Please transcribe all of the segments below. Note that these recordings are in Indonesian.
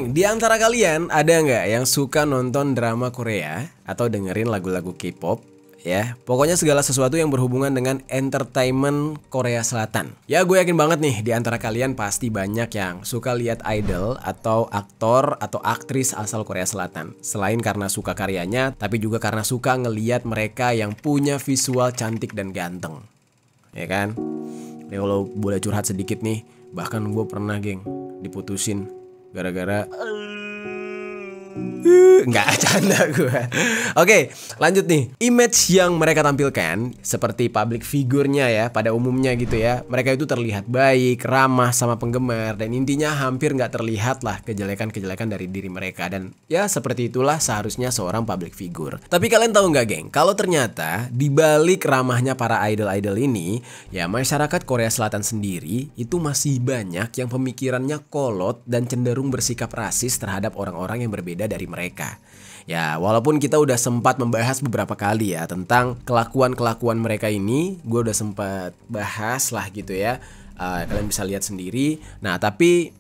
Di antara kalian ada nggak yang suka nonton drama Korea atau dengerin lagu-lagu K-pop? Ya, pokoknya segala sesuatu yang berhubungan dengan entertainment Korea Selatan. Ya, gue yakin banget nih di antara kalian pasti banyak yang suka lihat idol atau aktor atau aktris asal Korea Selatan. Selain karena suka karyanya, tapi juga karena suka ngeliat mereka yang punya visual cantik dan ganteng. Ya kan? Nih kalau boleh curhat sedikit nih, bahkan gue pernah geng diputusin gara-gara nggak canda gue. Oke, lanjut nih. Image yang mereka tampilkan seperti public figure-nya ya, pada umumnya gitu ya. Mereka itu terlihat baik, ramah sama penggemar, dan intinya hampir nggak terlihat lah kejelekan-kejelekan dari diri mereka. Dan ya seperti itulah seharusnya seorang public figure. Tapi kalian tahu nggak geng, kalau ternyata di balik ramahnya para idol-idol ini, ya masyarakat Korea Selatan sendiri itu masih banyak yang pemikirannya kolot dan cenderung bersikap rasis terhadap orang-orang yang berbeda dari mereka. Ya, walaupun kita udah sempat membahas beberapa kali ya tentang kelakuan-kelakuan mereka ini, gue udah sempat bahas lah gitu ya. Kalian bisa lihat sendiri. Nah, tapi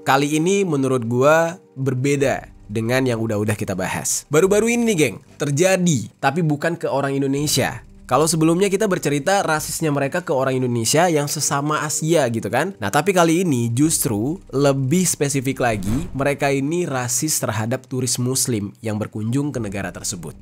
kali ini menurut gue berbeda dengan yang udah kita bahas. Baru-baru ini nih geng, terjadi, tapi bukan ke orang Indonesia. Kalau sebelumnya kita bercerita rasisnya mereka ke orang Indonesia yang sesama Asia gitu kan. Nah tapi kali ini justru lebih spesifik lagi, mereka ini rasis terhadap turis muslim yang berkunjung ke negara tersebut.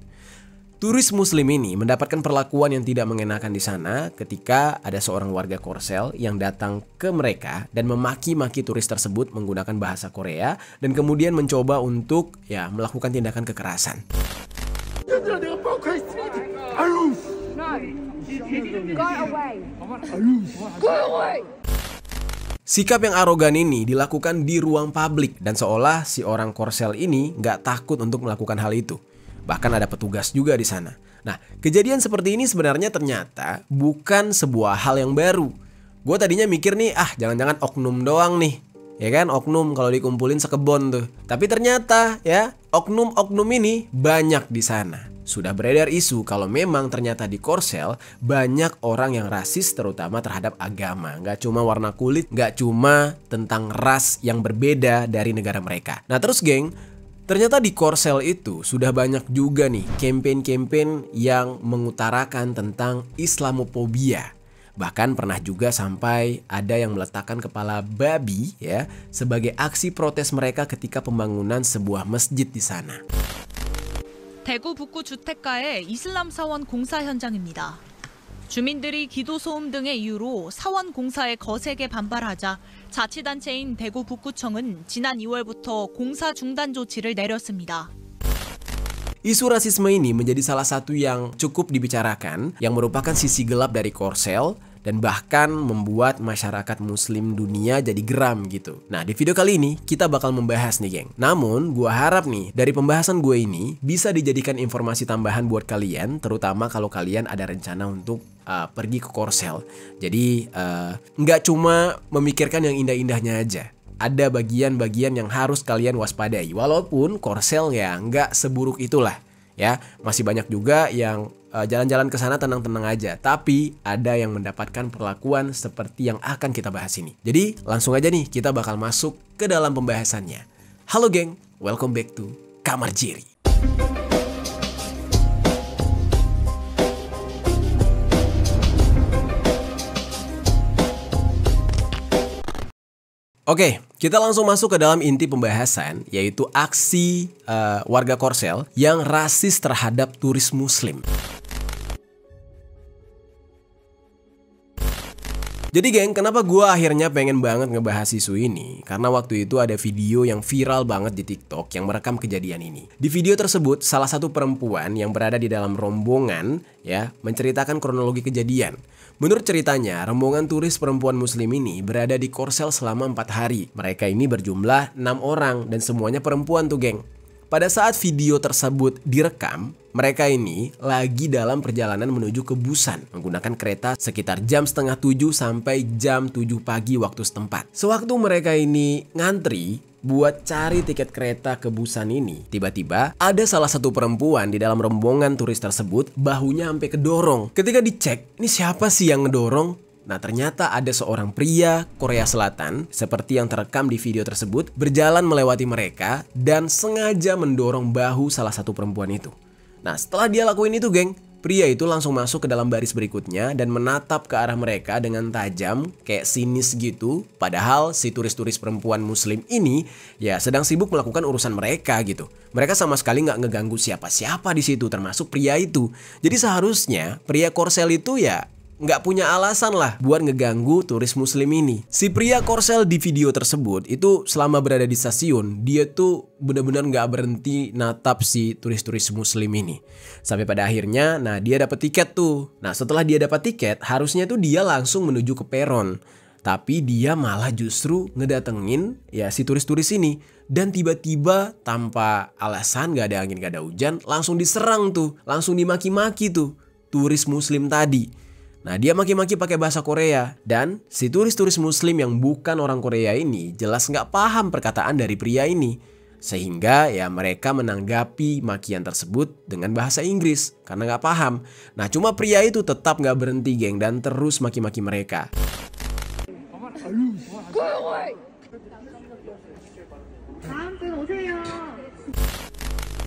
Turis muslim ini mendapatkan perlakuan yang tidak mengenakan di sana ketika ada seorang warga Korsel yang datang ke mereka dan memaki-maki turis tersebut menggunakan bahasa Korea dan kemudian mencoba untuk ya melakukan tindakan kekerasan. Sikap yang arogan ini dilakukan di ruang publik dan seolah si orang Korsel ini nggak takut untuk melakukan hal itu. Bahkan ada petugas juga di sana. Nah, kejadian seperti ini sebenarnya ternyata bukan sebuah hal yang baru. Gue tadinya mikir nih, jangan-jangan oknum doang nih. Ya kan, oknum kalau dikumpulin sekebon tuh. Tapi ternyata ya, oknum-oknum ini banyak di sana. Sudah beredar isu kalau memang ternyata di Korsel banyak orang yang rasis terutama terhadap agama. Nggak cuma warna kulit, nggak cuma tentang ras yang berbeda dari negara mereka. Nah terus geng, ternyata di Korsel itu sudah banyak juga nih campaign-campaign yang mengutarakan tentang Islamophobia. Bahkan pernah juga sampai ada yang meletakkan kepala babi ya sebagai aksi protes mereka ketika pembangunan sebuah masjid di sana. 대구 북구 주택가의 이슬람 사원 공사 현장입니다. 주민들이 기도 소음 등의 이유로 사원 공사에 거세게 반발하자 자치단체인 대구 북구청은 지난 2월부터 공사 중단 조치를 내렸습니다. Isu rasisme ini menjadi salah satu yang cukup dibicarakan, yang merupakan sisi gelap dari Korsel dan bahkan membuat masyarakat muslim dunia jadi geram gitu. Nah di video kali ini kita bakal membahas nih geng. Namun gue harap nih dari pembahasan gue ini bisa dijadikan informasi tambahan buat kalian, terutama kalau kalian ada rencana untuk pergi ke Korsel. Jadi nggak cuma memikirkan yang indah-indahnya aja. Ada bagian-bagian yang harus kalian waspadai. Walaupun Korsel ya nggak seburuk itulah. Ya, masih banyak juga yang jalan-jalan ke sana tenang-tenang aja. Tapi ada yang mendapatkan perlakuan seperti yang akan kita bahas ini. Jadi langsung aja nih kita bakal masuk ke dalam pembahasannya. Halo geng, welcome back to Kamar Jerry. Oke, kita langsung masuk ke dalam inti pembahasan, yaitu aksi warga Korsel yang rasis terhadap turis muslim. Jadi geng, kenapa gue akhirnya pengen banget ngebahas isu ini? Karena waktu itu ada video yang viral banget di TikTok yang merekam kejadian ini. Di video tersebut, salah satu perempuan yang berada di dalam rombongan ya menceritakan kronologi kejadian. Menurut ceritanya, rombongan turis perempuan muslim ini berada di Korsel selama 4 hari. Mereka ini berjumlah 6 orang dan semuanya perempuan tuh geng. Pada saat video tersebut direkam, mereka ini lagi dalam perjalanan menuju ke Busan menggunakan kereta sekitar jam setengah 7 sampai jam 7 pagi waktu setempat. Sewaktu mereka ini ngantri buat cari tiket kereta ke Busan ini, tiba-tiba ada salah satu perempuan di dalam rombongan turis tersebut bahunya sampai kedorong. Ketika dicek, ini siapa sih yang ngedorong? Nah ternyata ada seorang pria Korea Selatan seperti yang terekam di video tersebut berjalan melewati mereka dan sengaja mendorong bahu salah satu perempuan itu. Nah setelah dia lakuin itu geng, pria itu langsung masuk ke dalam baris berikutnya dan menatap ke arah mereka dengan tajam, kayak sinis gitu. Padahal si turis-turis perempuan muslim ini ya sedang sibuk melakukan urusan mereka gitu. Mereka sama sekali nggak ngeganggu siapa-siapa di situ, termasuk pria itu. Jadi seharusnya pria Korsel itu ya nggak punya alasan lah buat ngeganggu turis muslim ini. Si pria Korsel di video tersebut itu selama berada di stasiun, dia tuh benar-benar nggak berhenti natap si turis-turis muslim ini. Sampai pada akhirnya, nah dia dapat tiket tuh. Nah setelah dia dapat tiket, harusnya tuh dia langsung menuju ke peron. Tapi dia malah justru ngedatengin ya si turis-turis ini. Dan tiba-tiba tanpa alasan, gak ada angin gak ada hujan, langsung diserang tuh. Langsung dimaki-maki tuh turis muslim tadi. Nah dia maki-maki pakai bahasa Korea. Dan si turis-turis muslim yang bukan orang Korea ini jelas nggak paham perkataan dari pria ini. Sehingga ya mereka menanggapi makian tersebut dengan bahasa Inggris karena nggak paham. Nah cuma pria itu tetap nggak berhenti geng dan terus maki-maki mereka.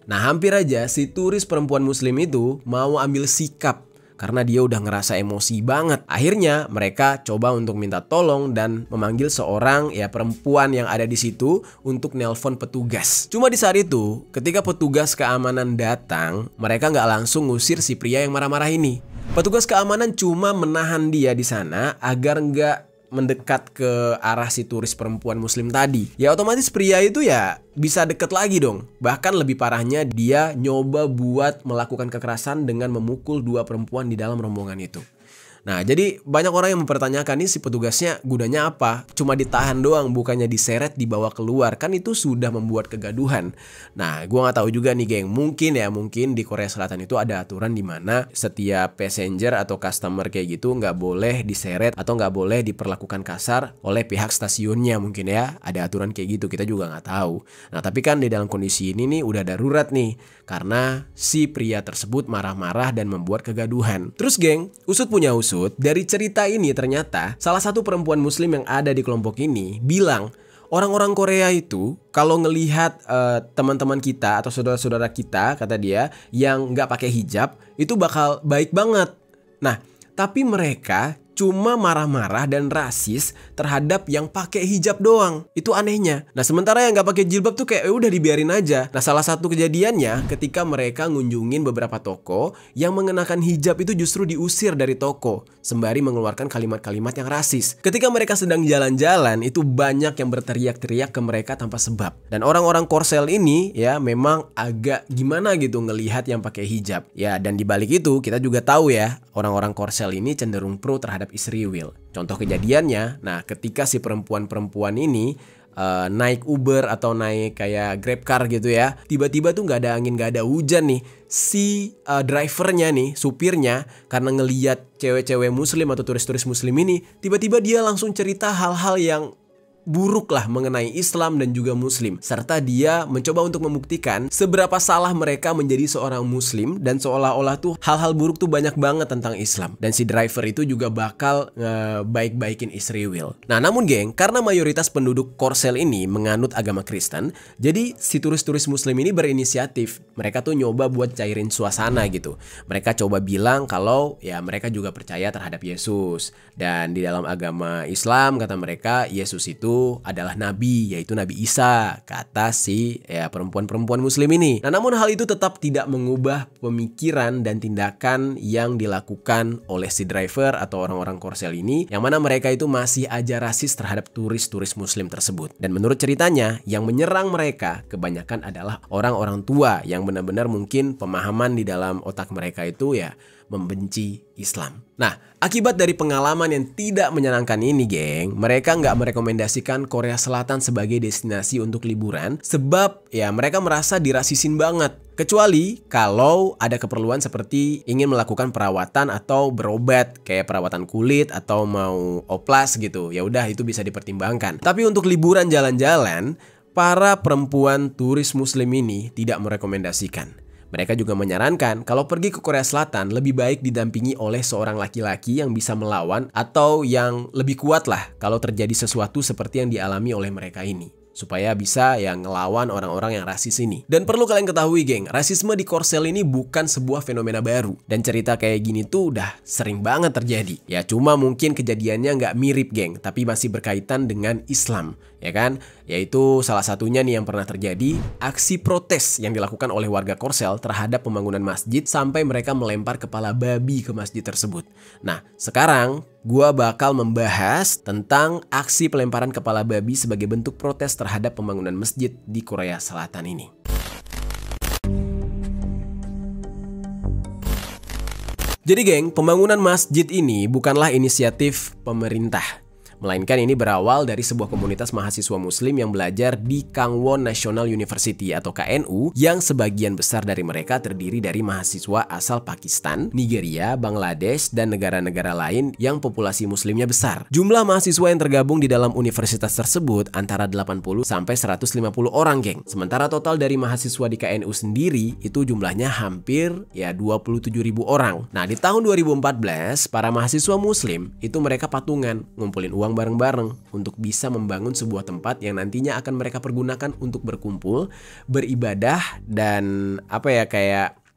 Nah hampir aja si turis perempuan muslim itu mau ambil sikap karena dia udah ngerasa emosi banget. Akhirnya mereka coba untuk minta tolong dan memanggil seorang ya perempuan yang ada di situ untuk nelpon petugas. Cuma di saat itu ketika petugas keamanan datang, mereka nggak langsung ngusir si pria yang marah-marah ini. Petugas keamanan cuma menahan dia di sana agar nggak mendekat ke arah si turis perempuan muslim tadi. Ya otomatis pria itu ya bisa deket lagi dong. Bahkan lebih parahnya dia nyoba buat melakukan kekerasan dengan memukul dua perempuan di dalam rombongan itu. Nah jadi banyak orang yang mempertanyakan nih si petugasnya gunanya apa? Cuma ditahan doang, bukannya diseret dibawa keluar. Kan itu sudah membuat kegaduhan. Nah gua nggak tahu juga nih geng. Mungkin di Korea Selatan itu ada aturan di mana setiap passenger atau customer kayak gitu nggak boleh diseret atau nggak boleh diperlakukan kasar oleh pihak stasiunnya mungkin ya. Ada aturan kayak gitu, kita juga nggak tahu. Nah tapi kan di dalam kondisi ini nih udah darurat nih. Karena si pria tersebut marah-marah dan membuat kegaduhan. Terus geng, usut punya usut. Dari cerita ini ternyata salah satu perempuan muslim yang ada di kelompok ini bilang orang-orang Korea itu kalau ngelihat teman-teman kita atau saudara-saudara kita, kata dia, yang nggak pakai hijab itu bakal baik banget. Nah tapi mereka cuma marah-marah dan rasis terhadap yang pakai hijab doang. Itu anehnya. Nah sementara yang nggak pakai jilbab tuh kayak udah dibiarin aja. Nah salah satu kejadiannya ketika mereka ngunjungin beberapa toko yang mengenakan hijab itu justru diusir dari toko sembari mengeluarkan kalimat-kalimat yang rasis. Ketika mereka sedang jalan-jalan itu banyak yang berteriak-teriak ke mereka tanpa sebab. Dan orang-orang Korsel ini ya memang agak gimana gitu ngelihat yang pakai hijab. Ya dan dibalik itu kita juga tahu ya orang-orang Korsel ini cenderung pro terhadap Israel. Contoh kejadiannya, nah ketika si perempuan-perempuan ini naik Uber atau naik kayak Grab car gitu ya, tiba-tiba tuh nggak ada angin, nggak ada hujan nih, si drivernya nih, supirnya, karena ngeliat cewek-cewek muslim atau turis-turis muslim ini, tiba-tiba dia langsung cerita hal-hal yang buruk lah mengenai Islam dan juga Muslim. Serta dia mencoba untuk membuktikan seberapa salah mereka menjadi seorang Muslim dan seolah-olah tuh hal-hal buruk tuh banyak banget tentang Islam. Dan si driver itu juga bakal baik-baikin Israel. Nah namun geng, karena mayoritas penduduk Korsel ini menganut agama Kristen, jadi si turis-turis Muslim ini berinisiatif. Mereka tuh nyoba buat cairin suasana gitu. Mereka coba bilang kalau ya mereka juga percaya terhadap Yesus. Dan di dalam agama Islam kata mereka Yesus itu adalah nabi, yaitu Nabi Isa, kata si ya perempuan-perempuan muslim ini. Nah namun hal itu tetap tidak mengubah pemikiran dan tindakan yang dilakukan oleh si driver atau orang-orang Korsel ini, yang mana mereka itu masih aja rasis terhadap turis-turis muslim tersebut. Dan menurut ceritanya yang menyerang mereka kebanyakan adalah orang-orang tua yang benar-benar mungkin pemahaman di dalam otak mereka itu ya membenci Islam. Nah, akibat dari pengalaman yang tidak menyenangkan ini, geng, mereka nggak merekomendasikan Korea Selatan sebagai destinasi untuk liburan sebab ya mereka merasa dirasisin banget. Kecuali kalau ada keperluan seperti ingin melakukan perawatan atau berobat kayak perawatan kulit atau mau oplas gitu. Ya udah itu bisa dipertimbangkan. Tapi untuk liburan jalan-jalan, para perempuan turis muslim ini tidak merekomendasikan. Mereka juga menyarankan kalau pergi ke Korea Selatan lebih baik didampingi oleh seorang laki-laki yang bisa melawan atau yang lebih kuat lah kalau terjadi sesuatu seperti yang dialami oleh mereka ini. Supaya bisa ngelawan orang-orang yang rasis ini. Dan perlu kalian ketahui geng, rasisme di Korsel ini bukan sebuah fenomena baru. Dan cerita kayak gini tuh udah sering banget terjadi. Ya cuma mungkin kejadiannya nggak mirip geng, tapi masih berkaitan dengan Islam. Ya kan? Yaitu salah satunya nih yang pernah terjadi, aksi protes yang dilakukan oleh warga Korsel terhadap pembangunan masjid sampai mereka melempar kepala babi ke masjid tersebut. Nah, sekarang gua bakal membahas tentang aksi pelemparan kepala babi sebagai bentuk protes terhadap pembangunan masjid di Korea Selatan ini. Jadi geng, pembangunan masjid ini bukanlah inisiatif pemerintah. Melainkan ini berawal dari sebuah komunitas mahasiswa muslim yang belajar di Kangwon National University atau KNU yang sebagian besar dari mereka terdiri dari mahasiswa asal Pakistan, Nigeria, Bangladesh, dan negara-negara lain yang populasi muslimnya besar. Jumlah mahasiswa yang tergabung di dalam universitas tersebut antara 80 sampai 150 orang geng. Sementara total dari mahasiswa di KNU sendiri itu jumlahnya hampir 27.000 orang. Nah di tahun 2014 para mahasiswa muslim itu mereka patungan ngumpulin uang bareng-bareng untuk bisa membangun sebuah tempat yang nantinya akan mereka pergunakan untuk berkumpul, beribadah, dan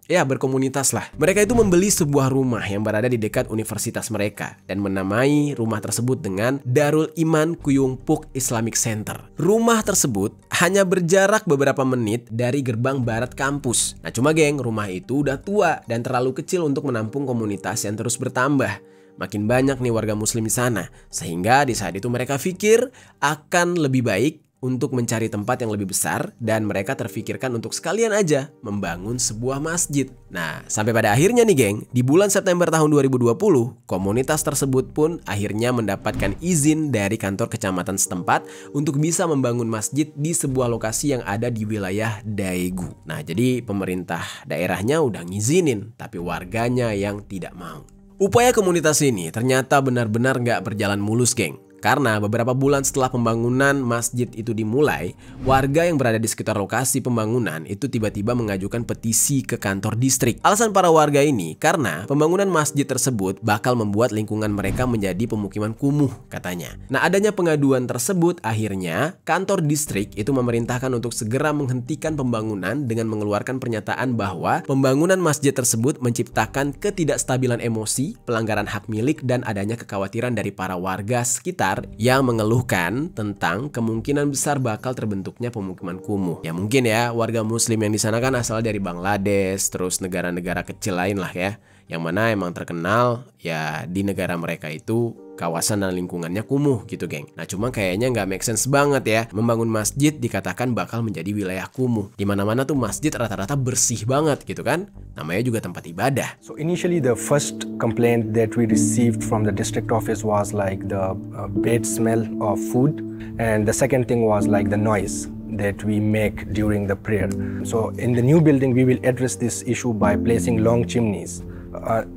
berkomunitas lah. Mereka itu membeli sebuah rumah yang berada di dekat universitas mereka dan menamai rumah tersebut dengan Darul Iman Kuyungpuk Islamic Center. Rumah tersebut hanya berjarak beberapa menit dari gerbang barat kampus. Nah cuma geng, rumah itu udah tua dan terlalu kecil untuk menampung komunitas yang terus bertambah. Makin banyak nih warga muslim di sana, sehingga di saat itu mereka pikir akan lebih baik untuk mencari tempat yang lebih besar dan mereka terfikirkan untuk sekalian aja membangun sebuah masjid. Nah, sampai pada akhirnya nih geng, di bulan September tahun 2020, komunitas tersebut pun akhirnya mendapatkan izin dari kantor kecamatan setempat untuk bisa membangun masjid di sebuah lokasi yang ada di wilayah Daegu. Nah, jadi pemerintah daerahnya udah ngizinin, tapi warganya yang tidak mau. Upaya komunitas ini ternyata benar-benar nggak berjalan mulus geng. Karena beberapa bulan setelah pembangunan masjid itu dimulai, warga yang berada di sekitar lokasi pembangunan itu tiba-tiba mengajukan petisi ke kantor distrik. Alasan para warga ini karena pembangunan masjid tersebut bakal membuat lingkungan mereka menjadi pemukiman kumuh katanya. Nah adanya pengaduan tersebut akhirnya kantor distrik itu memerintahkan untuk segera menghentikan pembangunan dengan mengeluarkan pernyataan bahwa pembangunan masjid tersebut menciptakan ketidakstabilan emosi, pelanggaran hak milik, dan adanya kekhawatiran dari para warga sekitar yang mengeluhkan tentang kemungkinan besar bakal terbentuknya pemukiman kumuh. Ya mungkin ya warga muslim yang di sana kan asal dari Bangladesh, terus negara-negara kecil lain lah ya, yang mana emang terkenal ya di negara mereka itu kawasan dan lingkungannya kumuh gitu geng. Nah cuma kayaknya nggak make sense banget ya membangun masjid dikatakan bakal menjadi wilayah kumuh. Dimana-mana tuh masjid rata-rata bersih banget gitu kan. Namanya juga tempat ibadah. So initially the first complaint that we received from the district office was like the bad smell of food, and the second thing was like the noise that we make during the prayer. So in the new building we will address this issue by placing long chimneys.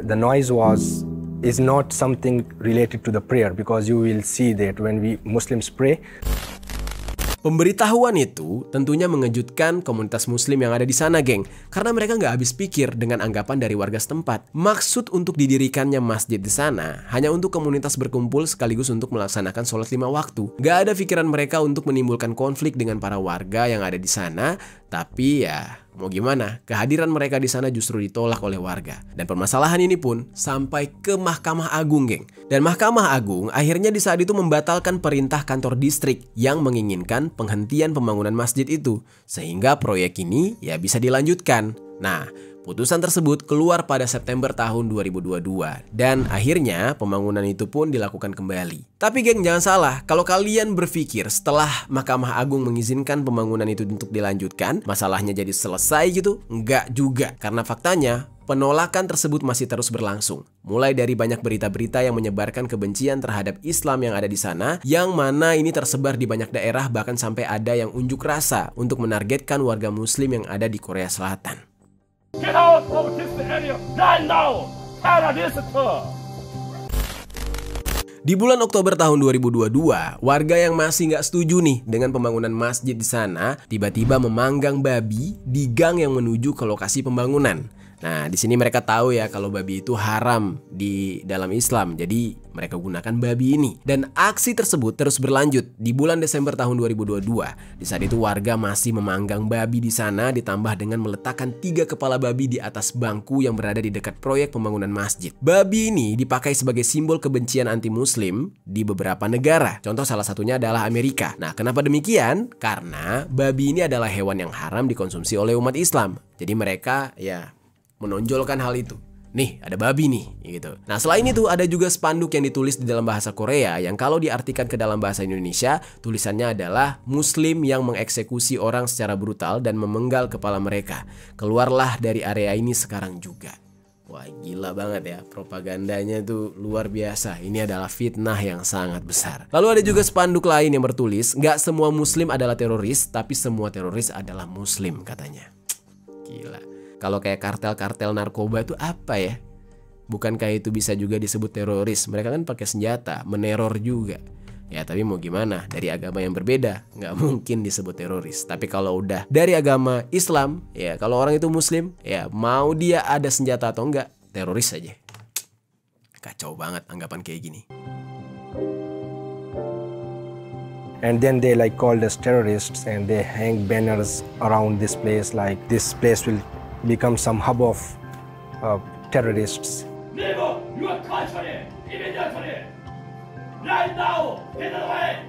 The noise is not something related to the prayer, because you will see that when we Muslims pray. Pemberitahuan itu tentunya mengejutkan komunitas muslim yang ada di sana geng, karena mereka nggak habis pikir dengan anggapan dari warga setempat. Maksud untuk didirikannya masjid di sana hanya untuk komunitas berkumpul sekaligus untuk melaksanakan sholat 5 waktu. Nggak ada pikiran mereka untuk menimbulkan konflik dengan para warga yang ada di sana, tapi ya mau gimana, kehadiran mereka di sana justru ditolak oleh warga. Dan permasalahan ini pun sampai ke Mahkamah Agung geng. Dan Mahkamah Agung akhirnya di saat itu membatalkan perintah kantor distrik yang menginginkan penghentian pembangunan masjid itu, sehingga proyek ini ya bisa dilanjutkan. Nah, putusan tersebut keluar pada September tahun 2022 dan akhirnya pembangunan itu pun dilakukan kembali. Tapi geng jangan salah, kalau kalian berpikir setelah Mahkamah Agung mengizinkan pembangunan itu untuk dilanjutkan, masalahnya jadi selesai gitu? Enggak juga, karena faktanya penolakan tersebut masih terus berlangsung. Mulai dari banyak berita-berita yang menyebarkan kebencian terhadap Islam yang ada di sana, yang mana ini tersebar di banyak daerah, bahkan sampai ada yang unjuk rasa untuk menargetkan warga muslim yang ada di Korea Selatan. Get out of this area right now! Di bulan Oktober tahun 2022, warga yang masih nggak setuju nih dengan pembangunan masjid di sana tiba-tiba memanggang babi di gang yang menuju ke lokasi pembangunan. Nah, di sini mereka tahu ya kalau babi itu haram di dalam Islam. Jadi mereka gunakan babi ini. Dan aksi tersebut terus berlanjut di bulan Desember tahun 2022. Di saat itu warga masih memanggang babi di sana ditambah dengan meletakkan 3 kepala babi di atas bangku yang berada di dekat proyek pembangunan masjid. Babi ini dipakai sebagai simbol kebencian anti-muslim di beberapa negara. Contoh salah satunya adalah Amerika. Nah, kenapa demikian? Karena babi ini adalah hewan yang haram dikonsumsi oleh umat Islam. Jadi mereka ya menonjolkan hal itu. Nih, ada babi nih, gitu. Nah, selain itu ada juga spanduk yang ditulis di dalam bahasa Korea yang kalau diartikan ke dalam bahasa Indonesia, tulisannya adalah Muslim yang mengeksekusi orang secara brutal dan memenggal kepala mereka. Keluarlah dari area ini sekarang juga. Wah, gila banget ya, propagandanya tuh luar biasa. Ini adalah fitnah yang sangat besar. Lalu ada juga spanduk lain yang bertulis, nggak semua Muslim adalah teroris, tapi semua teroris adalah Muslim, katanya. Gila. Kalau kayak kartel-kartel narkoba itu apa ya? Bukankah itu bisa juga disebut teroris? Mereka kan pakai senjata, meneror juga. Ya tapi mau gimana, dari agama yang berbeda nggak mungkin disebut teroris. Tapi kalau udah dari agama Islam, ya kalau orang itu Muslim, ya mau dia ada senjata atau enggak, teroris aja. Kacau banget anggapan kayak gini. And then they like called us terrorists and they hang banners around this place like this place will become some hub of terrorists. Leave your country immediately. Right now, get away.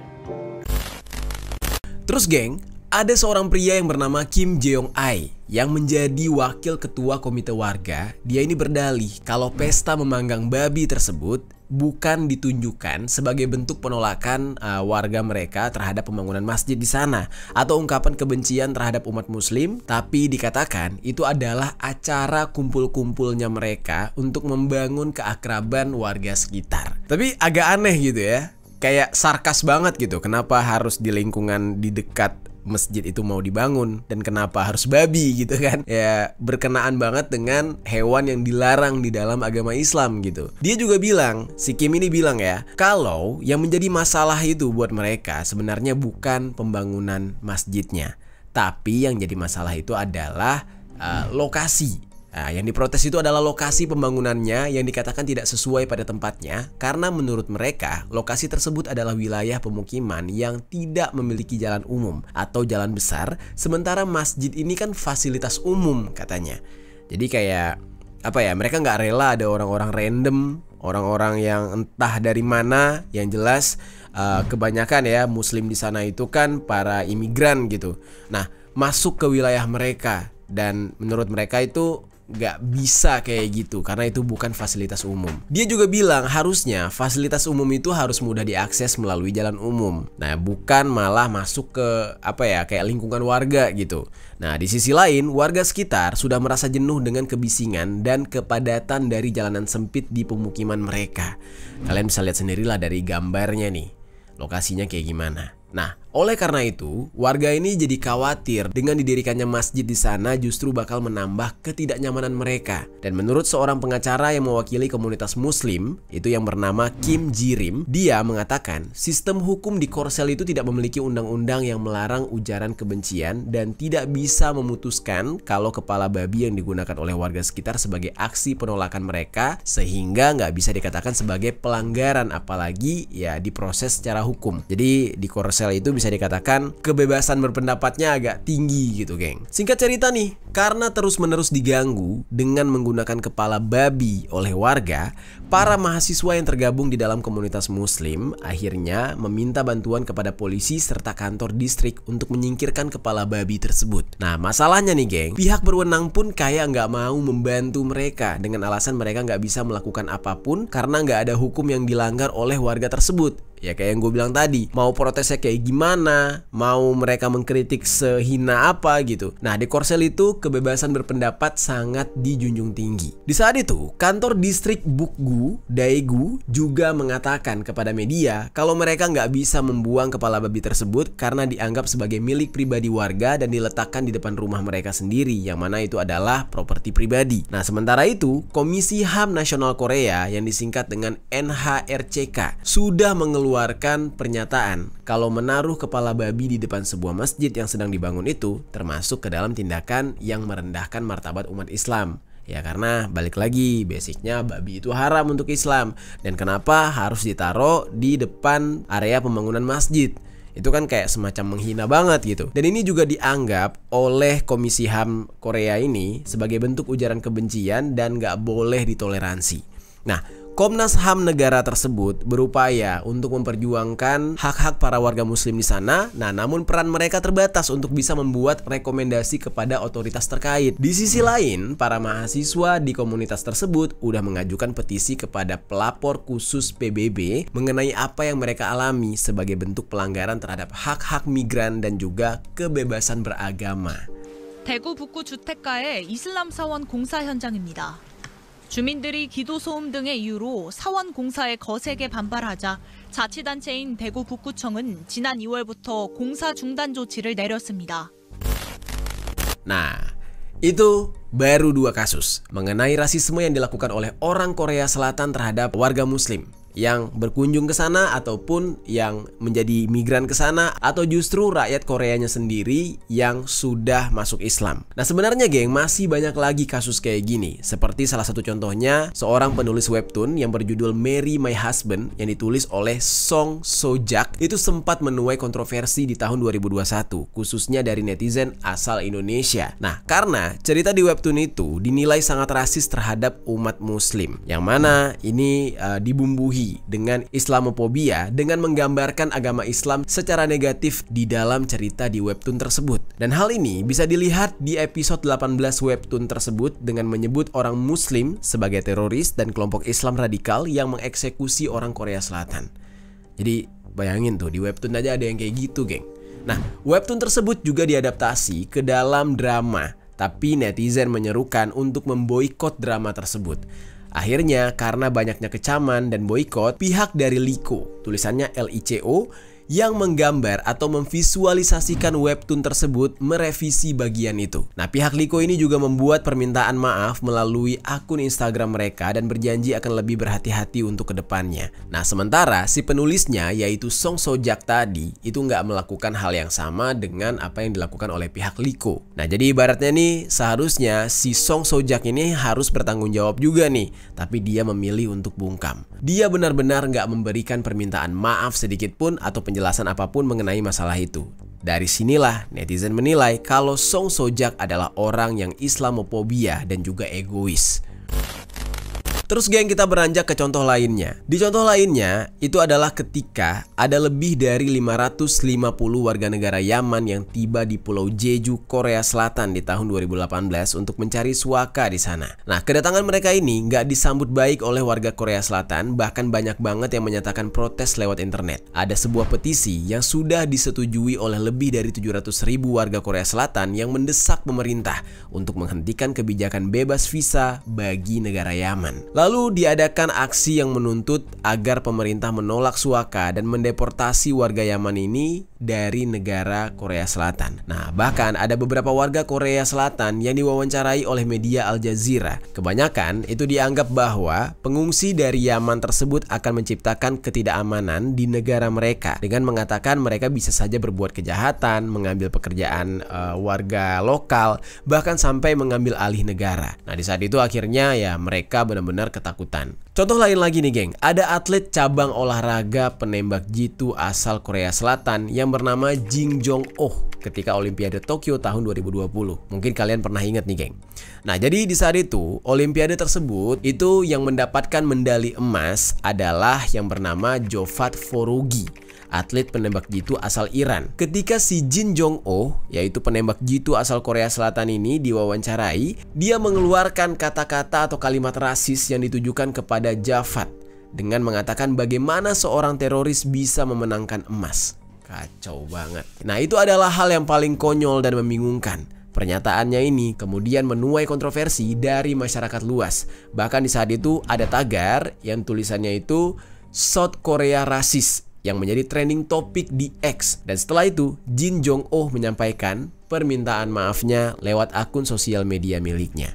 Terus geng, ada seorang pria yang bernama Kim Jeong-ai yang menjadi wakil ketua komite warga. Dia ini berdalih kalau pesta memanggang babi tersebut bukan ditunjukkan sebagai bentuk penolakan warga mereka terhadap pembangunan masjid di sana atau ungkapan kebencian terhadap umat muslim, tapi dikatakan itu adalah acara kumpul-kumpulnya mereka untuk membangun keakraban warga sekitar. Tapi agak aneh gitu ya, kayak sarkas banget gitu, kenapa harus di lingkungan di dekat masjid itu mau dibangun dan kenapa harus babi gitu kan. Ya berkenaan banget dengan hewan yang dilarang di dalam agama Islam gitu. Dia juga bilang, si Kim ini bilang ya, kalau yang menjadi masalah itu buat mereka sebenarnya bukan pembangunan masjidnya, tapi yang jadi masalah itu adalah lokasi. Nah, yang diprotes itu adalah lokasi pembangunannya yang dikatakan tidak sesuai pada tempatnya karena menurut mereka lokasi tersebut adalah wilayah pemukiman yang tidak memiliki jalan umum atau jalan besar, sementara masjid ini kan fasilitas umum katanya. Jadi kayak apa ya, mereka nggak rela ada orang-orang random, orang-orang yang entah dari mana, yang jelas kebanyakan ya muslim di sana itu kan para imigran gitu. Nah, masuk ke wilayah mereka dan menurut mereka itu nggak bisa kayak gitu karena itu bukan fasilitas umum. Dia juga bilang harusnya fasilitas umum itu harus mudah diakses melalui jalan umum. Nah, bukan malah masuk ke apa ya, kayak lingkungan warga gitu. Nah, di sisi lain warga sekitar sudah merasa jenuh dengan kebisingan dan kepadatan dari jalanan sempit di pemukiman mereka. Kalian bisa lihat sendirilah dari gambarnya nih, lokasinya kayak gimana. Nah, oleh karena itu, warga ini jadi khawatir dengan didirikannya masjid di sana justru bakal menambah ketidaknyamanan mereka. Dan menurut seorang pengacara yang mewakili komunitas muslim, itu yang bernama Kim Ji-rim, dia mengatakan sistem hukum di Korsel itu tidak memiliki undang-undang yang melarang ujaran kebencian dan tidak bisa memutuskan kalau kepala babi yang digunakan oleh warga sekitar sebagai aksi penolakan mereka, sehingga nggak bisa dikatakan sebagai pelanggaran apalagi ya diproses secara hukum. Jadi di Korsel itu bisa dikatakan kebebasan berpendapatnya agak tinggi gitu geng. Singkat cerita nih, karena terus-menerus diganggu dengan menggunakan kepala babi oleh warga, para mahasiswa yang tergabung di dalam komunitas muslim akhirnya meminta bantuan kepada polisi serta kantor distrik untuk menyingkirkan kepala babi tersebut. Nah, masalahnya nih geng, pihak berwenang pun kayak nggak mau membantu mereka dengan alasan mereka nggak bisa melakukan apapun karena nggak ada hukum yang dilanggar oleh warga tersebut. Ya kayak yang gue bilang tadi, mau protesnya kayak gimana, mau mereka mengkritik sehina apa gitu. Nah di Korsel itu kebebasan berpendapat sangat dijunjung tinggi. Di saat itu kantor distrik Bukgu, Daegu juga mengatakan kepada media kalau mereka nggak bisa membuang kepala babi tersebut karena dianggap sebagai milik pribadi warga dan diletakkan di depan rumah mereka sendiri, yang mana itu adalah properti pribadi. Nah sementara itu Komisi HAM Nasional Korea yang disingkat dengan NHRCK sudah mengeluarkan pernyataan kalau menaruh kepala babi di depan sebuah masjid yang sedang dibangun itu termasuk ke dalam tindakan yang merendahkan martabat umat Islam. Ya karena balik lagi basicnya babi itu haram untuk Islam, dan kenapa harus ditaruh di depan area pembangunan masjid? Itu kan kayak semacam menghina banget gitu. Dan ini juga dianggap oleh Komisi HAM Korea ini sebagai bentuk ujaran kebencian dan gak boleh ditoleransi. Nah Komnas HAM negara tersebut berupaya untuk memperjuangkan hak-hak para warga muslim di sana. Nah, namun peran mereka terbatas untuk bisa membuat rekomendasi kepada otoritas terkait. Di sisi lain, para mahasiswa di komunitas tersebut udah mengajukan petisi kepada pelapor khusus PBB mengenai apa yang mereka alami sebagai bentuk pelanggaran terhadap hak-hak migran dan juga kebebasan beragama. 대구 북구 주택가의 이슬람 사원 공사 현장입니다. 주민들이 기도 소음 등의 이유로 사원 공사에 거세게 반발하자 자치단체인 대구 북구청은 지난 2월부터 공사 중단 조치를 내렸습니다. Nah, itu baru 2 kasus mengenai rasisme yang dilakukan oleh orang Korea Selatan terhadap warga muslim yang berkunjung ke sana ataupun yang menjadi migran ke sana, atau justru rakyat Koreanya sendiri yang sudah masuk Islam. Nah sebenarnya geng, masih banyak lagi kasus kayak gini. Seperti salah satu contohnya seorang penulis webtoon yang berjudul Marry My Husband yang ditulis oleh Song Sojak itu sempat menuai kontroversi di tahun 2021, khususnya dari netizen asal Indonesia. Nah karena cerita di webtoon itu dinilai sangat rasis terhadap umat muslim, yang mana ini dibumbuhi dengan Islamofobia dengan menggambarkan agama Islam secara negatif di dalam cerita di webtoon tersebut. Dan hal ini bisa dilihat di episode 18 webtoon tersebut dengan menyebut orang muslim sebagai teroris dan kelompok Islam radikal yang mengeksekusi orang Korea Selatan. Jadi bayangin tuh, di webtoon aja ada yang kayak gitu geng. Nah webtoon tersebut juga diadaptasi ke dalam drama, tapi netizen menyerukan untuk memboikot drama tersebut. Akhirnya karena banyaknya kecaman dan boikot, pihak dari Liko, tulisannya LICO, yang menggambar atau memvisualisasikan webtoon tersebut merevisi bagian itu. Nah pihak Liko ini juga membuat permintaan maaf melalui akun Instagram mereka dan berjanji akan lebih berhati-hati untuk kedepannya. Nah sementara si penulisnya yaitu Song Sojak tadi itu nggak melakukan hal yang sama dengan apa yang dilakukan oleh pihak Liko. Nah jadi ibaratnya nih seharusnya si Song Sojak ini harus bertanggung jawab juga nih, tapi dia memilih untuk bungkam. Dia benar-benar nggak memberikan permintaan maaf sedikit pun atau penjelasan apapun mengenai masalah itu. Dari sinilah netizen menilai kalau Song Sojak adalah orang yang Islamofobia dan juga egois. Terus geng, kita beranjak ke contoh lainnya. Di contoh lainnya itu adalah ketika ada lebih dari 550 warga negara Yaman yang tiba di Pulau Jeju, Korea Selatan di tahun 2018 untuk mencari suaka di sana. Nah kedatangan mereka ini nggak disambut baik oleh warga Korea Selatan, bahkan banyak banget yang menyatakan protes lewat internet. Ada sebuah petisi yang sudah disetujui oleh lebih dari 700.000 warga Korea Selatan yang mendesak pemerintah untuk menghentikan kebijakan bebas visa bagi negara Yaman. Lalu diadakan aksi yang menuntut agar pemerintah menolak suaka dan mendeportasi warga Yaman ini dari negara Korea Selatan. Nah bahkan ada beberapa warga Korea Selatan yang diwawancarai oleh media Al Jazeera. Kebanyakan itu dianggap bahwa pengungsi dari Yaman tersebut akan menciptakan ketidakamanan di negara mereka dengan mengatakan mereka bisa saja berbuat kejahatan, mengambil pekerjaan warga lokal, bahkan sampai mengambil alih negara. Nah di saat itu akhirnya ya mereka benar-benar ketakutan. Contoh lain lagi nih geng, ada atlet cabang olahraga penembak jitu asal Korea Selatan yang bernama Jin Jong-oh ketika Olimpiade Tokyo tahun 2020. Mungkin kalian pernah ingat nih geng. Nah jadi di saat itu Olimpiade tersebut itu yang mendapatkan medali emas adalah yang bernama Jovat Foroughi, atlet penembak jitu asal Iran. Ketika si Jin Jong-oh, yaitu penembak jitu asal Korea Selatan ini diwawancarai, dia mengeluarkan kata-kata atau kalimat rasis yang ditujukan kepada Javad dengan mengatakan bagaimana seorang teroris bisa memenangkan emas. Kacau banget. Nah, itu adalah hal yang paling konyol dan membingungkan. Pernyataannya ini kemudian menuai kontroversi dari masyarakat luas. Bahkan di saat itu ada tagar yang tulisannya itu South Korea rasis yang menjadi trending topik di X. Dan setelah itu Jin Jong-oh menyampaikan permintaan maafnya lewat akun sosial media miliknya.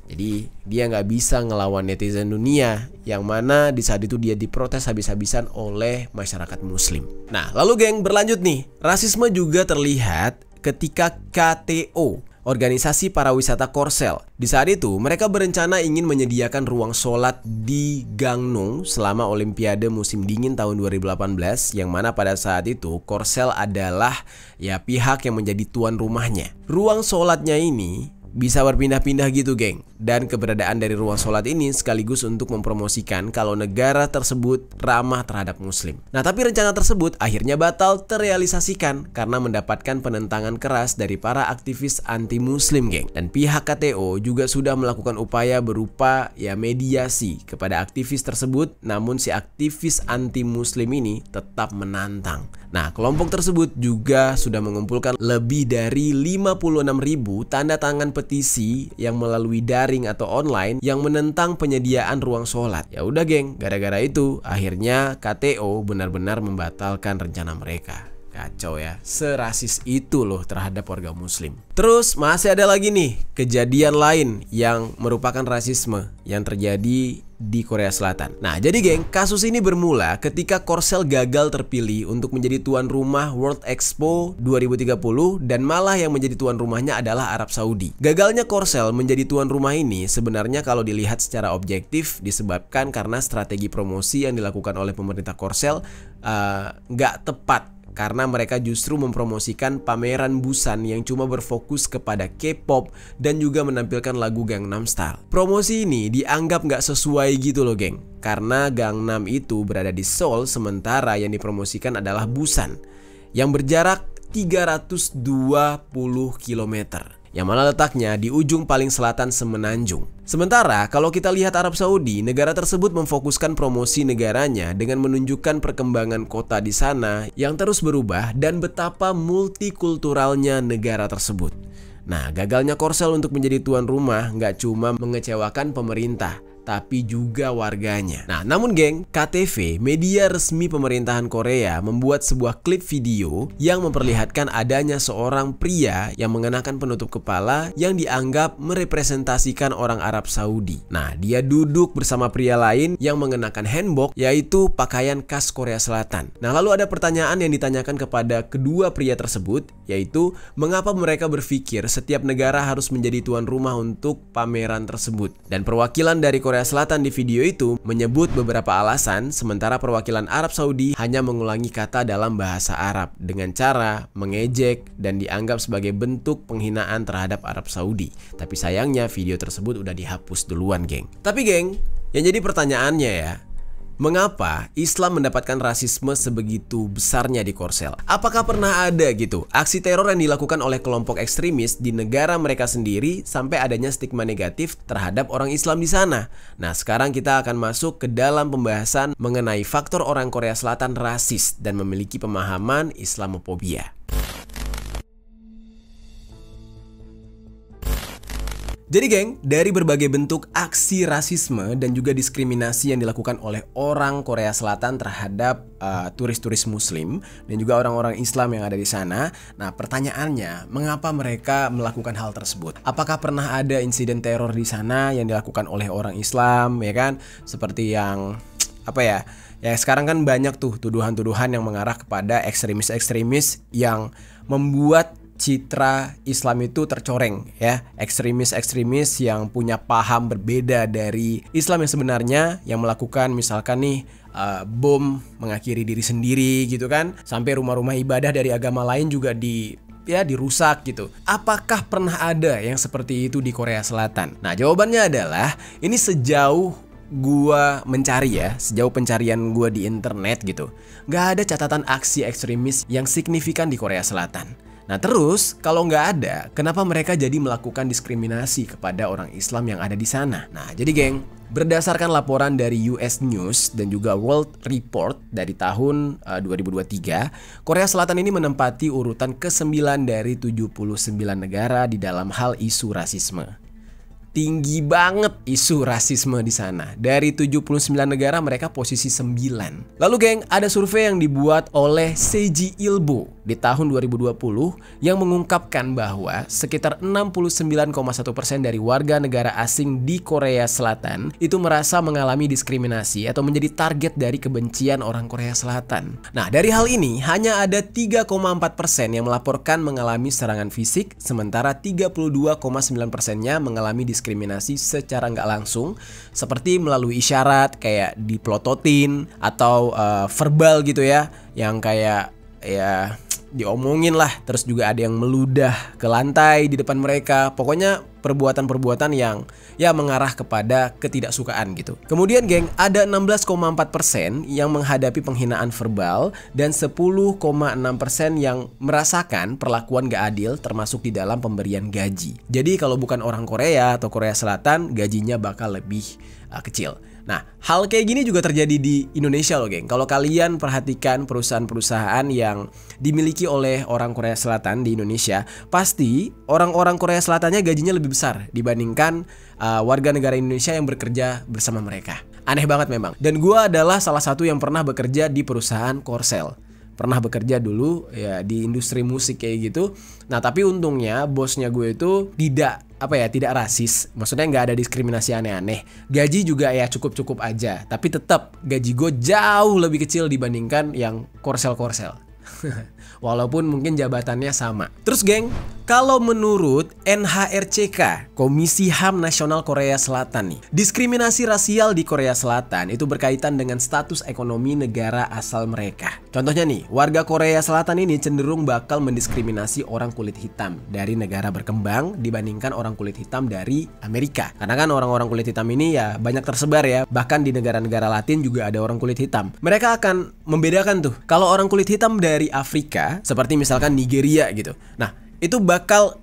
Jadi dia nggak bisa ngelawan netizen dunia, yang mana di saat itu dia diprotes habis-habisan oleh masyarakat muslim. Nah, lalu geng, berlanjut nih. Rasisme juga terlihat ketika KTO, organisasi para wisata Korsel. Di saat itu mereka berencana ingin menyediakan ruang sholat di Gangneung selama Olimpiade musim dingin tahun 2018, yang mana pada saat itu Korsel adalah ya pihak yang menjadi tuan rumahnya. Ruang sholatnya ini bisa berpindah-pindah gitu geng. Dan keberadaan dari ruang sholat ini sekaligus untuk mempromosikan kalau negara tersebut ramah terhadap muslim. Nah, tapi rencana tersebut akhirnya batal terrealisasikan karena mendapatkan penentangan keras dari para aktivis anti muslim geng. Dan pihak KTO juga sudah melakukan upaya berupa ya mediasi kepada aktivis tersebut, namun si aktivis anti muslim ini tetap menantang. Nah, kelompok tersebut juga sudah mengumpulkan lebih dari 56.000 tanda tangan petisi yang melalui daring atau online yang menentang penyediaan ruang sholat. Ya udah geng, gara-gara itu akhirnya KTO benar-benar membatalkan rencana mereka. Kacau ya, serasis itu loh terhadap warga muslim. Terus masih ada lagi nih kejadian lain yang merupakan rasisme yang terjadi di Korea Selatan. Nah, jadi geng, kasus ini bermula ketika Korsel gagal terpilih untuk menjadi tuan rumah World Expo 2030 dan malah yang menjadi tuan rumahnya adalah Arab Saudi. Gagalnya Korsel menjadi tuan rumah ini sebenarnya kalau dilihat secara objektif disebabkan karena strategi promosi yang dilakukan oleh pemerintah Korsel nggak tepat. Karena mereka justru mempromosikan pameran Busan yang cuma berfokus kepada K-pop dan juga menampilkan lagu Gangnam Style. Promosi ini dianggap nggak sesuai gitu loh geng, karena Gangnam itu berada di Seoul sementara yang dipromosikan adalah Busan yang berjarak 320 km. Yang mana letaknya di ujung paling selatan Semenanjung. Sementara kalau kita lihat Arab Saudi, negara tersebut memfokuskan promosi negaranya dengan menunjukkan perkembangan kota di sana yang terus berubah dan betapa multikulturalnya negara tersebut. Nah, gagalnya Korsel untuk menjadi tuan rumah nggak cuma mengecewakan pemerintah, tapi juga warganya. Nah, namun geng, KTV, media resmi pemerintahan Korea, membuat sebuah klip video yang memperlihatkan adanya seorang pria yang mengenakan penutup kepala yang dianggap merepresentasikan orang Arab Saudi. Nah, dia duduk bersama pria lain yang mengenakan hanbok, yaitu pakaian khas Korea Selatan. Nah, lalu ada pertanyaan yang ditanyakan kepada kedua pria tersebut, yaitu mengapa mereka berpikir setiap negara harus menjadi tuan rumah untuk pameran tersebut. Dan perwakilan dari Korea Selatan di video itu menyebut beberapa alasan, sementara perwakilan Arab Saudi hanya mengulangi kata dalam bahasa Arab dengan cara mengejek dan dianggap sebagai bentuk penghinaan terhadap Arab Saudi. Tapi sayangnya video tersebut udah dihapus duluan geng. Tapi geng, yang jadi pertanyaannya ya, mengapa Islam mendapatkan rasisme sebegitu besarnya di Korsel? Apakah pernah ada gitu aksi teror yang dilakukan oleh kelompok ekstremis di negara mereka sendiri sampai adanya stigma negatif terhadap orang Islam di sana? Nah, sekarang kita akan masuk ke dalam pembahasan mengenai faktor orang Korea Selatan rasis dan memiliki pemahaman Islamofobia. Jadi geng, dari berbagai bentuk aksi rasisme dan juga diskriminasi yang dilakukan oleh orang Korea Selatan terhadap turis-turis muslim dan juga orang-orang Islam yang ada di sana. Nah, pertanyaannya, mengapa mereka melakukan hal tersebut? Apakah pernah ada insiden teror di sana yang dilakukan oleh orang Islam, ya kan? Seperti yang ya sekarang kan banyak tuh tuduhan-tuduhan yang mengarah kepada ekstremis-ekstremis yang membuat citra Islam itu tercoreng ya. Ekstremis-ekstremis yang punya paham berbeda dari Islam yang sebenarnya, yang melakukan misalkan nih bom mengakhiri diri sendiri gitu kan, sampai rumah-rumah ibadah dari agama lain juga dirusak gitu. Apakah pernah ada yang seperti itu di Korea Selatan? Nah, jawabannya adalah ini sejauh gua mencari ya, sejauh pencarian gua di internet gitu, gak ada catatan aksi ekstremis yang signifikan di Korea Selatan. Nah terus, kalau nggak ada, kenapa mereka jadi melakukan diskriminasi kepada orang Islam yang ada di sana? Nah jadi geng, berdasarkan laporan dari US News dan juga World Report dari tahun 2023, Korea Selatan ini menempati urutan ke-9 dari 79 negara di dalam hal isu rasisme. Tinggi banget isu rasisme di sana. Dari 79 negara mereka posisi 9. Lalu geng, ada survei yang dibuat oleh Seiji Ilbo di tahun 2020 yang mengungkapkan bahwa sekitar 69,1% dari warga negara asing di Korea Selatan itu merasa mengalami diskriminasi atau menjadi target dari kebencian orang Korea Selatan. Nah, dari hal ini hanya ada 3,4% yang melaporkan mengalami serangan fisik, sementara 32,9%-nya mengalami diskriminasi secara nggak langsung, seperti melalui isyarat kayak dipelototin atau verbal gitu ya, yang kayak ya diomongin lah, terus juga ada yang meludah ke lantai di depan mereka. Pokoknya perbuatan-perbuatan yang ya mengarah kepada ketidaksukaan gitu. Kemudian geng, ada 16,4% yang menghadapi penghinaan verbal dan 10,6% yang merasakan perlakuan gak adil termasuk di dalam pemberian gaji. Jadi kalau bukan orang Korea atau Korea Selatan, gajinya bakal lebih kecil. Nah, hal kayak gini juga terjadi di Indonesia loh geng. Kalau kalian perhatikan perusahaan-perusahaan yang dimiliki oleh orang Korea Selatan di Indonesia, pasti orang-orang Korea Selatannya gajinya lebih besar dibandingkan warga negara Indonesia yang bekerja bersama mereka. Aneh banget memang. Dan gue adalah salah satu yang pernah bekerja di perusahaan Korsel. Pernah bekerja dulu ya di industri musik kayak gitu. Nah tapi untungnya bosnya gue itu tidak rasis. Maksudnya nggak ada diskriminasi aneh-aneh. Gaji juga ya cukup-cukup aja. Tapi tetap gaji gue jauh lebih kecil dibandingkan yang Korsel-Korsel. Walaupun mungkin jabatannya sama. Terus geng, kalau menurut NHRCK, Komisi HAM Nasional Korea Selatan nih, diskriminasi rasial di Korea Selatan itu berkaitan dengan status ekonomi negara asal mereka. Contohnya nih, warga Korea Selatan ini cenderung bakal mendiskriminasi orang kulit hitam dari negara berkembang dibandingkan orang kulit hitam dari Amerika. Karena kan orang-orang kulit hitam ini ya banyak tersebar ya, bahkan di negara-negara Latin juga ada orang kulit hitam. Mereka akan membedakan tuh, kalau orang kulit hitam dari Afrika, seperti misalkan Nigeria gitu. Nah, itu bakal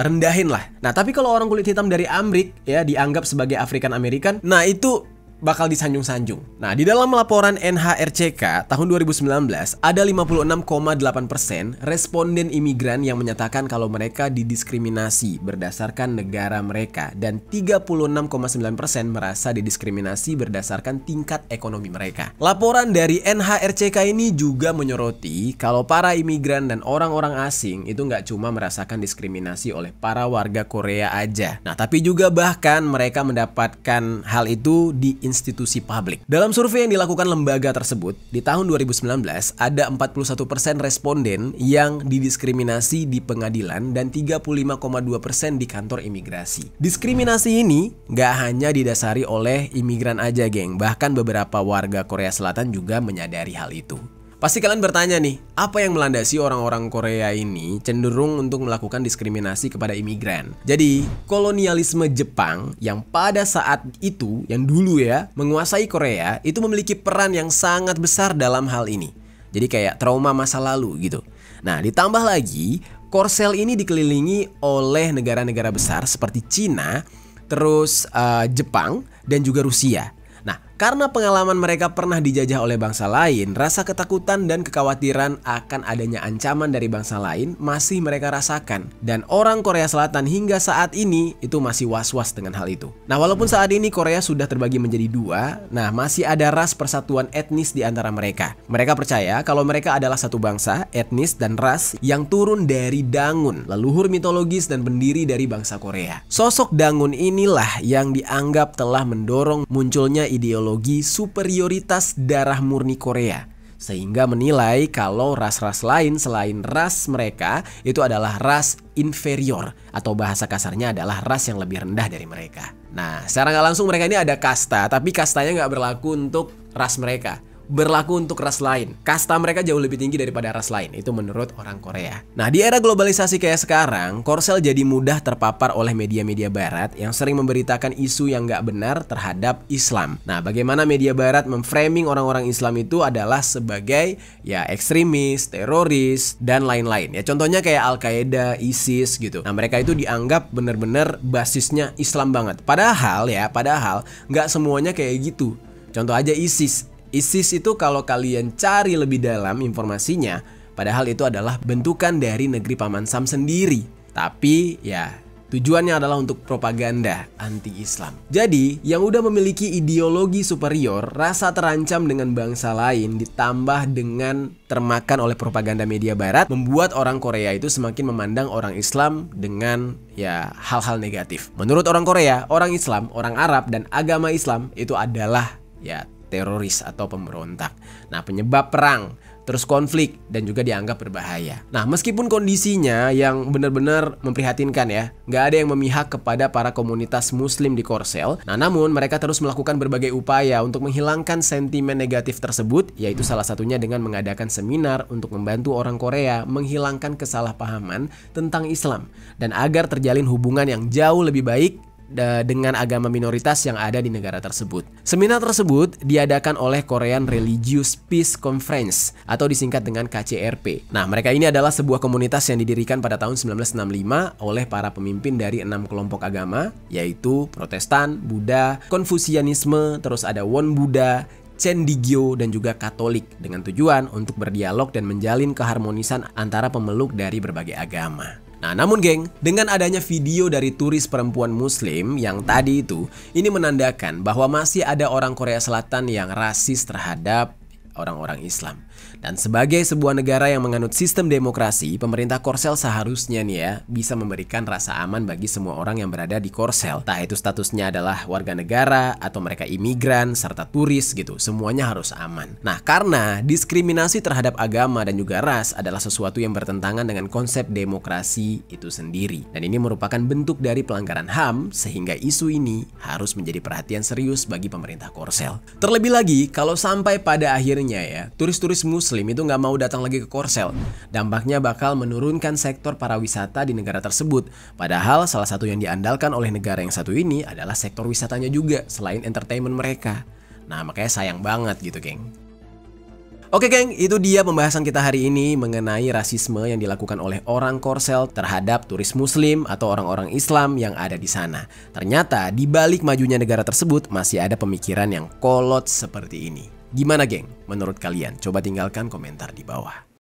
rendahin lah. Nah, tapi kalau orang kulit hitam dari Amrik ya dianggap sebagai African American, nah itu bakal disanjung-sanjung. Nah, di dalam laporan NHRCK tahun 2019, ada 56,8% responden imigran yang menyatakan kalau mereka didiskriminasi berdasarkan negara mereka, dan 36,9% merasa didiskriminasi berdasarkan tingkat ekonomi mereka. Laporan dari NHRCK ini juga menyoroti kalau para imigran dan orang-orang asing itu nggak cuma merasakan diskriminasi oleh para warga Korea aja. Nah, tapi juga bahkan mereka mendapatkan hal itu di institusi publik. Dalam survei yang dilakukan lembaga tersebut, di tahun 2019 ada 41% responden yang didiskriminasi di pengadilan dan 35,2% di kantor imigrasi. Diskriminasi ini nggak hanya didasari oleh imigran aja geng, bahkan beberapa warga Korea Selatan juga menyadari hal itu. Pasti kalian bertanya nih, apa yang melandasi orang-orang Korea ini cenderung untuk melakukan diskriminasi kepada imigran? Jadi, kolonialisme Jepang yang pada saat itu, yang dulu ya, menguasai Korea, itu memiliki peran yang sangat besar dalam hal ini. Jadi kayak trauma masa lalu gitu. Nah, ditambah lagi, Korsel ini dikelilingi oleh negara-negara besar seperti Cina, terus Jepang, dan juga Rusia. Nah, karena pengalaman mereka pernah dijajah oleh bangsa lain, rasa ketakutan dan kekhawatiran akan adanya ancaman dari bangsa lain masih mereka rasakan. Dan orang Korea Selatan hingga saat ini itu masih was-was dengan hal itu. Nah, walaupun saat ini Korea sudah terbagi menjadi dua, nah masih ada ras persatuan etnis di antara mereka. Mereka percaya kalau mereka adalah satu bangsa, etnis, dan ras yang turun dari Dangun, leluhur mitologis dan pendiri dari bangsa Korea. Sosok Dangun inilah yang dianggap telah mendorong munculnya ideologi superioritas darah murni Korea, sehingga menilai kalau ras-ras lain selain ras mereka itu adalah ras inferior, atau bahasa kasarnya adalah ras yang lebih rendah dari mereka. Nah, secara nggak langsung mereka ini ada kasta, tapi kastanya nggak berlaku untuk ras mereka. berlaku untuk ras lain. Kasta mereka jauh lebih tinggi daripada ras lain. Itu menurut orang Korea. Nah, di era globalisasi kayak sekarang, Korsel jadi mudah terpapar oleh media-media barat yang sering memberitakan isu yang nggak benar terhadap Islam. Nah, bagaimana media barat memframing orang-orang Islam itu adalah sebagai ya ekstremis, teroris, dan lain-lain. Ya contohnya kayak Al-Qaeda, ISIS gitu. Nah, mereka itu dianggap bener-bener basisnya Islam banget. Padahal nggak semuanya kayak gitu. Contoh aja ISIS. ISIS itu kalau kalian cari lebih dalam informasinya, padahal itu adalah bentukan dari negeri Paman Sam sendiri. Tapi ya tujuannya adalah untuk propaganda anti-Islam. Jadi, yang udah memiliki ideologi superior, rasa terancam dengan bangsa lain, ditambah dengan termakan oleh propaganda media barat, membuat orang Korea itu semakin memandang orang Islam dengan ya hal-hal negatif. Menurut orang Korea, orang Islam, orang Arab, dan agama Islam itu adalah ya teroris atau pemberontak. Nah, penyebab perang, terus konflik, dan juga dianggap berbahaya. Nah, meskipun kondisinya yang benar-benar memprihatinkan ya, nggak ada yang memihak kepada para komunitas muslim di Korsel. Nah, namun mereka terus melakukan berbagai upaya untuk menghilangkan sentimen negatif tersebut, yaitu salah satunya dengan mengadakan seminar untuk membantu orang Korea menghilangkan kesalahpahaman tentang Islam, dan agar terjalin hubungan yang jauh lebih baik dengan agama minoritas yang ada di negara tersebut. Seminar tersebut diadakan oleh Korean Religious Peace Conference atau disingkat dengan KCRP. Nah, mereka ini adalah sebuah komunitas yang didirikan pada tahun 1965 oleh para pemimpin dari 6 kelompok agama, yaitu Protestan, Buddha, Konfusianisme, terus ada Won Buddha, Chendigyo, dan juga Katolik, dengan tujuan untuk berdialog dan menjalin keharmonisan antara pemeluk dari berbagai agama. Nah, namun geng, dengan adanya video dari turis perempuan muslim yang tadi itu, ini menandakan bahwa masih ada orang Korea Selatan yang rasis terhadap orang-orang Islam. Dan sebagai sebuah negara yang menganut sistem demokrasi, pemerintah Korsel seharusnya nih ya bisa memberikan rasa aman bagi semua orang yang berada di Korsel. Entah itu statusnya adalah warga negara atau mereka imigran serta turis gitu, semuanya harus aman. Nah, karena diskriminasi terhadap agama dan juga ras adalah sesuatu yang bertentangan dengan konsep demokrasi itu sendiri. Dan ini merupakan bentuk dari pelanggaran HAM, sehingga isu ini harus menjadi perhatian serius bagi pemerintah Korsel. Terlebih lagi, kalau sampai pada akhirnya ya, turis-turis muslim itu nggak mau datang lagi ke Korsel, dampaknya bakal menurunkan sektor pariwisata di negara tersebut. Padahal salah satu yang diandalkan oleh negara yang satu ini adalah sektor wisatanya juga, selain entertainment mereka. Nah, makanya sayang banget gitu, geng. Oke geng, itu dia pembahasan kita hari ini mengenai rasisme yang dilakukan oleh orang Korsel terhadap turis muslim atau orang-orang Islam yang ada di sana. Ternyata di balik majunya negara tersebut masih ada pemikiran yang kolot seperti ini. Gimana geng? Menurut kalian? Coba tinggalkan komentar di bawah.